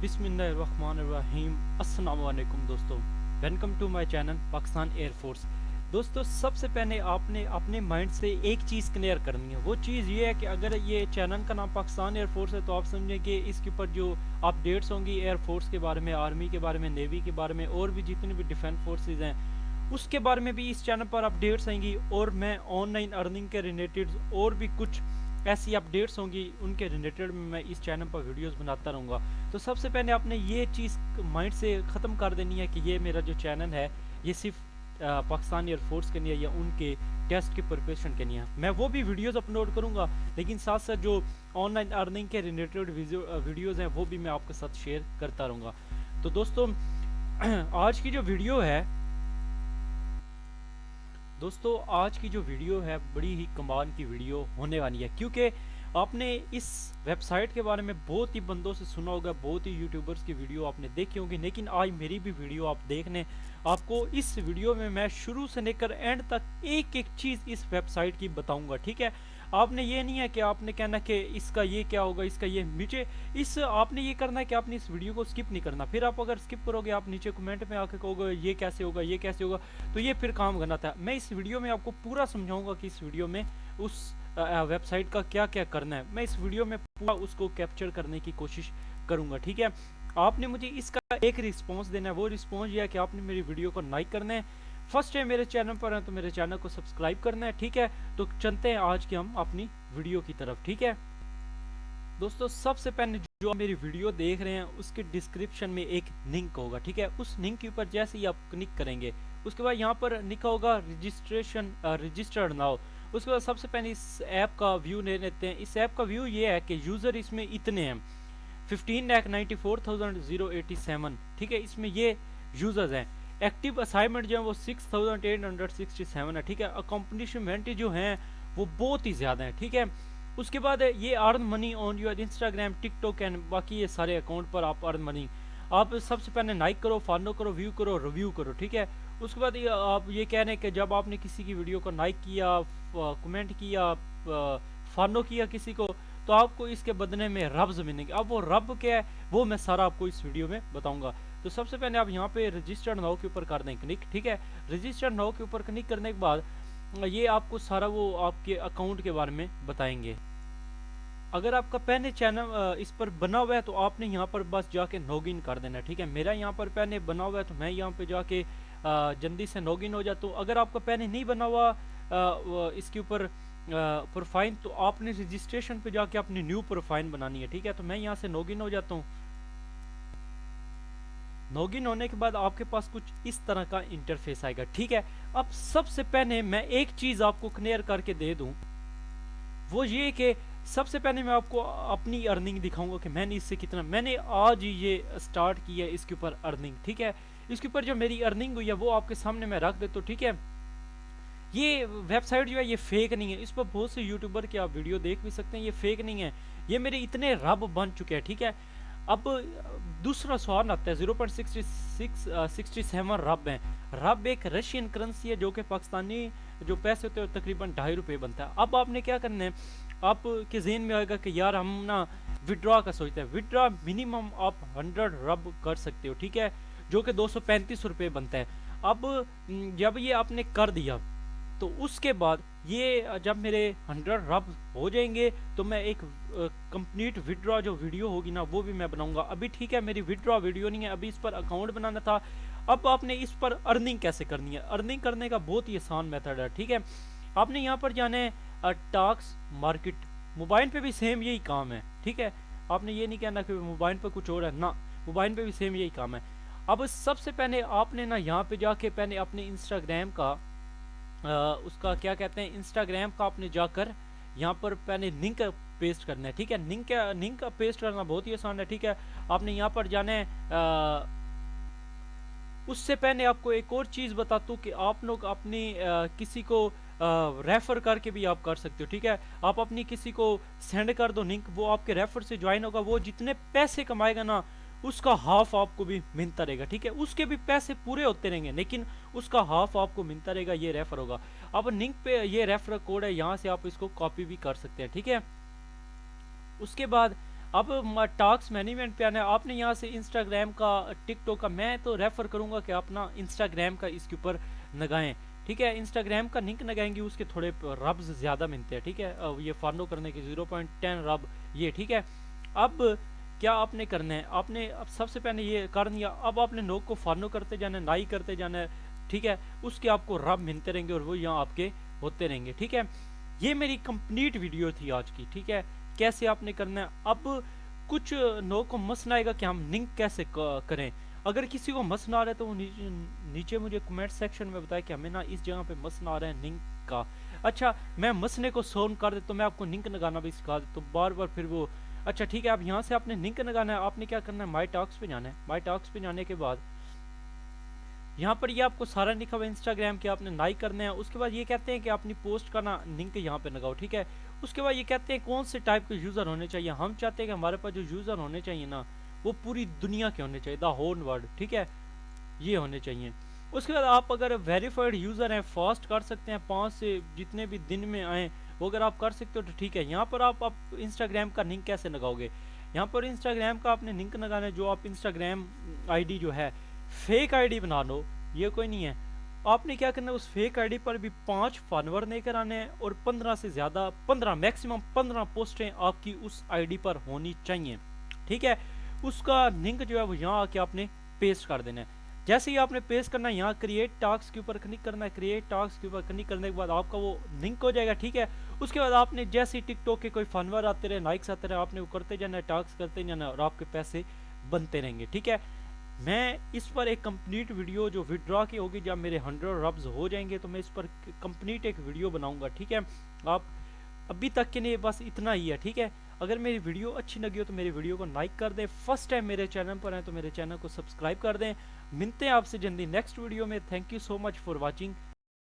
बिस्मिल्लाहिर्रहमानिर्रहीम। अस्सलाम वालेकुम दोस्तों, welcome to my channel Pakistan air force. दोस्तों, सबसे पहले आपने अपने माइंड से एक चीज़ क्लियर करनी है। वो चीज़ ये है कि अगर ये चैनल का नाम पाकिस्तान एयरफोर्स है तो आप समझें कि इसके ऊपर जो अपडेट्स होंगी एयरफोर्स के बारे में, आर्मी के बारे में, नेवी के बारे में और भी जितनी भी डिफेंस फोर्सेज हैं उसके बारे में भी इस चैनल पर अपडेट्स आएंगी। और मैं ऑनलाइन अर्निंग के रिलेटेड और भी कुछ ऐसी अपडेट्स होंगी उनके रिलेटेड में मैं इस चैनल पर वीडियोस बनाता रहूँगा। तो सबसे पहले आपने ये चीज़ माइंड से ख़त्म कर देनी है कि ये मेरा जो चैनल है ये सिर्फ पाकिस्तान एयरफोर्स के लिए या उनके टेस्ट की प्रिपरेशन के लिए। मैं वो भी वीडियोस अपलोड करूँगा, लेकिन साथ साथ जो ऑनलाइन अर्निंग के रिलेटेड वीडियोज़ हैं वो भी मैं आपके साथ शेयर करता रहूँगा। तो दोस्तों आज की जो वीडियो है आज की जो वीडियो है बड़ी ही कमाल की वीडियो होने वाली है, क्योंकि आपने इस वेबसाइट के बारे में बहुत ही बंदों से सुना होगा, बहुत ही यूट्यूबर्स की वीडियो आपने देखी होगी, लेकिन आज मेरी भी वीडियो आप देखने आपको इस वीडियो में मैं शुरू से लेकर एंड तक एक एक चीज़ इस वेबसाइट की बताऊंगा। ठीक है, आपने ये नहीं है कि आपने कहना कि इसका ये क्या होगा, इसका ये नीचे इस आपने ये करना है कि आपने इस वीडियो को स्किप नहीं करना। फिर आप अगर स्किप करोगे, आप नीचे कमेंट में आके कहोगे ये कैसे होगा, ये कैसे होगा, तो ये फिर काम करना था। मैं इस वीडियो में आपको पूरा समझाऊंगा कि इस वीडियो में उस वेबसाइट का क्या क्या करना है। मैं इस वीडियो में पूरा उसको कैप्चर करने की कोशिश करूंगा। ठीक है, आपने मुझे इसका एक रिस्पॉन्स देना है। वो रिस्पॉन्स ये है कि आपने मेरी वीडियो को लाइक करना है, फर्स्ट टाइम मेरे चैनल पर है तो मेरे चैनल को सब्सक्राइब करना है। ठीक है, तो चलते हैं आज के हम अपनी वीडियो की तरफ। ठीक है दोस्तों, सबसे पहले जो मेरी वीडियो देख रहे हैं उसके डिस्क्रिप्शन में एक लिंक होगा। ठीक है, उस लिंक के ऊपर जैसे ही आप क्लिक करेंगे उसके बाद यहाँ पर लिखा होगा रजिस्टर्ड नाउ। उसके बाद सबसे पहले इस ऐप का व्यू ले लेते हैं। इस ऐप का व्यू ये है कि यूज़र इसमें इतने हैं 15,94,087। ठीक है, इसमें ये यूजर्स हैं। एक्टिव असाइनमेंट जो है वो 6,867 है। ठीक है, अकम्पलिशमेंट जो हैं वो बहुत ही ज़्यादा है। ठीक है, उसके बाद ये earn money on your Instagram, TikTok and बाकी ये सारे अकाउंट पर आप अर्न मनी। आप सबसे पहले लाइक करो, फॉलो करो, व्यू करो, रिव्यू करो। ठीक है, उसके बाद आप ये कह रहे हैं कि जब आपने किसी की वीडियो को लाइक किया, कमेंट किया, फॉलो किया किसी को, तो आपको इसके बदले में रब्स मिलेंगे। अब वो रब क्या है वो मैं सारा आपको इस वीडियो में बताऊंगा। तो सबसे पहले आप यहाँ पे रजिस्टर्ड नाउ के ऊपर कर दें क्लिक। ठीक है, रजिस्टर्ड नाउ के ऊपर क्लिक करने के बाद ये आपको सारा वो आपके अकाउंट के बारे में बताएंगे। अगर आपका पहले चैनल इस पर बना हुआ है तो आपने यहाँ पर बस जाके लॉगिन कर देना। ठीक है, मेरा यहाँ पर पहले बना हुआ है तो मैं यहाँ पे जाके जल्दी से लॉगिन हो जाता हूँ। अगर आपका पहले नहीं बना हुआ इसके ऊपर प्रोफाइल, तो आपने रजिस्ट्रेशन पे जाके अपनी न्यू प्रोफाइल बनानी है। ठीक है, तो मैं यहाँ से लॉगिन हो जाता हूँ। लॉगिन होने के बाद आपके पास कुछ इस तरह का इंटरफेस आएगा। ठीक है, अब सबसे पहले मैं एक चीज़ आपको क्लियर करके दे दूँ, वो ये कि सबसे पहले मैं आपको अपनी अर्निंग दिखाऊंगा कि मैंने इससे कितना, मैंने आज ही ये स्टार्ट किया है इसके ऊपर अर्निंग। ठीक है, इसके ऊपर जो मेरी अर्निंग हुई है वो आपके सामने मैं रख देता हूँ। ठीक है, ये वेबसाइट जो है ये फेक नहीं है, इस पर बहुत से यूट्यूबर की आप वीडियो देख भी सकते हैं, ये फेक नहीं है, ये मेरे इतने रब बन चुके हैं। ठीक है, अब दूसरा सवाल आता है 0.67 रब है। रब एक रशियन करेंसी है जो कि पाकिस्तानी जो पैसे होते हैं तकरीबन ₹2.5 बनता है। अब आपने क्या करना है, आपके जहन में आएगा कि यार हम ना विड्रॉ का सोचते हैं। विड्रॉ मिनिमम आप 100 रब कर सकते हो। ठीक है, जो कि ₹235 बनता है। अब जब ये आपने कर दिया तो उसके बाद ये जब मेरे 100 रब हो जाएंगे तो मैं एक कंप्लीट विड्रॉ जो वीडियो होगी ना वो भी मैं बनाऊंगा। अभी ठीक है मेरी विड्रॉ वीडियो नहीं है, अभी इस पर अकाउंट बनाना था। अब आपने इस पर अर्निंग कैसे करनी है, अर्निंग करने का बहुत ही आसान मेथड है। ठीक है, आपने यहाँ पर जाना है टॉक्स मार्केट। मोबाइल पे भी सेम यही काम है। ठीक है, आपने ये नहीं कहना कि मोबाइल पर कुछ और है ना, मोबाइल पे भी सेम यही काम है। अब सबसे पहले आपने ना यहाँ पे जाके पहले अपने इंस्टाग्राम का उसका क्या कहते हैं, इंस्टाग्राम का आपने जाकर यहाँ पर पहले लिंक पेस्ट करना है। ठीक है, लिंक पेस्ट करना बहुत ही आसान है। ठीक है, आपने यहाँ पर जाना है। उससे पहले आपको एक और चीज़ बताता हूँ कि आप लोग अपनी किसी को रेफर करके भी आप कर सकते हो। ठीक है, आप अपनी किसी को सेंड कर दो लिंक, वो आपके रेफर से ज्वाइन होगा, वो जितने पैसे कमाएगा ना उसका हाफ आपको भी मिलता रहेगा। ठीक है, उसके भी पैसे पूरे होते रहेंगे लेकिन उसका हाफ आपको मिलता रहेगा, ये रेफर होगा। अब लिंक पे ये रेफर कोड है, यहाँ से आप इसको कॉपी भी कर सकते हैं। ठीक है, उसके बाद अब टास्क मैनेजमेंट पे आना है, आपने यहाँ से इंस्टाग्राम का, टिकटॉक का, मैं तो रेफर करूँगा कि आप ना इंस्टाग्राम का इसके ऊपर लगाएं। ठीक है, इंस्टाग्राम का लिंक लगाएंगे, उसके थोड़े रब्स ज़्यादा मिलते हैं। ठीक है, अब ये फॉलो करने के 0.10 रब ये। ठीक है, अब क्या आपने करना है, आपने अब सबसे पहले ये कर दिया, अब आपने लोग को फॉलो करते जाना है, नाई करते जाना है। ठीक है, उसके आपको रब मिलते रहेंगे और वो यहाँ आपके होते रहेंगे। ठीक है, ये मेरी कंप्लीट वीडियो थी आज की। ठीक है, कैसे आपने करना है। अब कुछ लोगों को मसला आएगा कि हम लिंक कैसे करें। अगर किसी को मसला आ रहा है तो वो नीचे मुझे कमेंट सेक्शन में बताए कि हमें ना इस जगह पे मसला आ रहा है लिंक का। अच्छा, मैं मसले को सॉल्व कर देता हूँ, मैं आपको लिंक लगाना भी सिखा देता हूँ, बार बार फिर वो। अच्छा ठीक है, आप यहाँ से आपने लिंक लगाना है, आपने क्या करना है, माई टॉक्स पे जाना है। माई टॉक्स पे जाने के बाद यहाँ पर ये आपको सारा लिखा हुआ है इंस्टाग्राम के, आपने लाइक करना है। उसके बाद ये कहते हैं कि अपनी पोस्ट का ना लिंक यहाँ पे लगाओ। ठीक है, उसके बाद ये कहते हैं कौन से टाइप के यूज़र होने चाहिए। हम चाहते हैं कि हमारे पास जो यूज़र होने चाहिए ना, वो पूरी दुनिया के होने चाहिए, द होल वर्ल्ड। ठीक है, ये होने चाहिए। उसके बाद आप अगर वेरीफाइड यूज़र हैं, फास्ट कर सकते हैं, 5 से जितने भी दिन में आए वो अगर आप कर सकते हो तो ठीक है। यहाँ पर आप इंस्टाग्राम का लिंक कैसे लगाओगे, यहाँ पर इंस्टाग्राम का आपने लिंक लगाना है। जो आप इंस्टाग्राम आईडी जो है फेक आईडी बना लो, ये कोई नहीं है। आपने क्या करना है, उस फेक आईडी पर भी 5 फॉलोअर लेकर आने हैं और 15 से ज़्यादा, 15 मैक्सिमम 15 पोस्टें आपकी उस आईडी पर होनी चाहिए। ठीक है, उसका लिंक जो है वो यहाँ आके आपने पेस्ट कर देना है। जैसे ही आपने पेस्ट करना है, यहाँ क्रिएट टास्क के ऊपर क्लिक करना है। क्रिएट टास्क के ऊपर क्लिक करने के बाद आपका वो लिंक हो जाएगा। ठीक है, उसके बाद आपने जैसे ही टिकटॉक के कोई फॉलोअर आते रहे, लाइक्स आते रहे, आपने वो करते जाना है, टास्क करते जाना है और आपके पैसे बनते रहेंगे। ठीक है, मैं इस पर एक कंप्लीट वीडियो जो विड्रॉ की होगी, जब मेरे 100 रब्स हो जाएंगे तो मैं इस पर कंप्लीट एक वीडियो बनाऊंगा। ठीक है, आप अभी तक के लिए बस इतना ही है। ठीक है, अगर मेरी वीडियो अच्छी लगी हो तो मेरी वीडियो को लाइक कर दें, फर्स्ट टाइम मेरे चैनल पर हैं तो मेरे चैनल को सब्सक्राइब कर दें। मिलते हैं आपसे जल्दी नेक्स्ट वीडियो में। Thank you so much for watching.